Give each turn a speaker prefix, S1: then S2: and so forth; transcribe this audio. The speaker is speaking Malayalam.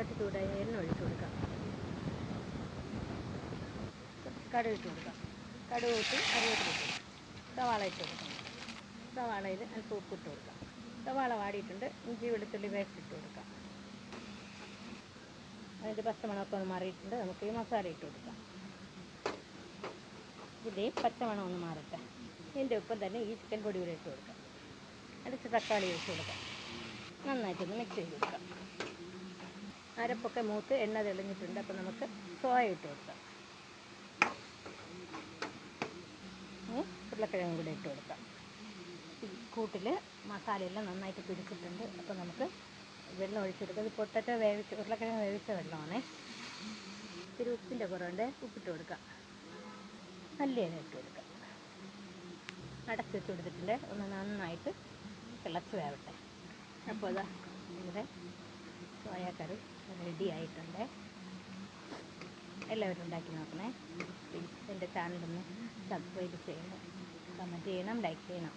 S1: ചട്ടി ചൂടായി എണ്ണ ഒഴിച്ച് കൊടുക്കാം. കടുക് ഇട്ട് കൊടുക്കാം. കടുക് ഇട്ട് കറിവേപ്പില ഇട്ട് കൊടുക്കാം. സവാള ഇട്ട് കൊടുക്കാം. സവാളയിൽ അല്പം ഉപ്പിട്ട് കൊടുക്കാം. സവാള വാടിയിട്ടുണ്ട്. ഇഞ്ചി വെളുത്തുള്ളി പേസ്റ്റ് ഇട്ട് കൊടുക്കാം. അതിൻ്റെ പച്ചമണമൊക്കെ ഒന്ന് മാറിയിട്ടുണ്ട്. നമുക്ക് ഈ മസാല ഇട്ട് കൊടുക്കാം. ഇതേയും പച്ചമണം ഒന്ന് മാറട്ടെ. ഇതിൻ്റെ ഒപ്പം തന്നെ ഈ ചിക്കൻ പൊടി കൂടെ ഇട്ട് കൊടുക്കാം. അരച്ച് തക്കാളി ഒഴിച്ച് കൊടുക്കാം. നന്നായിട്ടൊന്ന് മിക്സ് ചെയ്ത് കൊടുക്കാം. അരപ്പൊക്കെ മൂത്ത് എണ്ണ തെളിഞ്ഞിട്ടുണ്ട്. അപ്പോൾ നമുക്ക് സോയ ഇട്ട് കൊടുക്കാം. ഉരുളക്കിഴങ്ങ് കൂടെ ഇട്ട് കൊടുക്കാം. ഈ കൂട്ടിൽ മസാലയെല്ലാം നന്നായിട്ട് പിടിച്ചിട്ടുണ്ട്. അപ്പോൾ നമുക്ക് വെള്ളം ഒഴിച്ചെടുക്കാം. ഇത് പൊട്ടറ്റോ വേവിച്ച് ഉരുളക്കിഴങ്ങ് വേവിച്ച വെള്ളമാണേ. ഇത്തിരി ഉപ്പിൻ്റെ കുറവുണ്ട്. ഉപ്പിട്ട് കൊടുക്കാം. മല്ലിയില ഇട്ട് കൊടുക്കാം. അടച്ച് വെച്ച് കൊടുത്തിട്ടുണ്ട്. ഒന്ന് നന്നായിട്ട് തിളച്ച് വേവട്ടെ. അപ്പോൾ അതാ ഇവിടെ സോയാക്കറി റെഡി ആയിട്ടുണ്ട്. എല്ലാവരും ഉണ്ടാക്കി നോക്കണേ. പ്ലീസ് എൻ്റെ ചാനലൊന്ന് സബ്സ്ക്രൈബ് ചെയ്യണം, കമൻറ്റ് ചെയ്യണം, ലൈക്ക് ചെയ്യണം.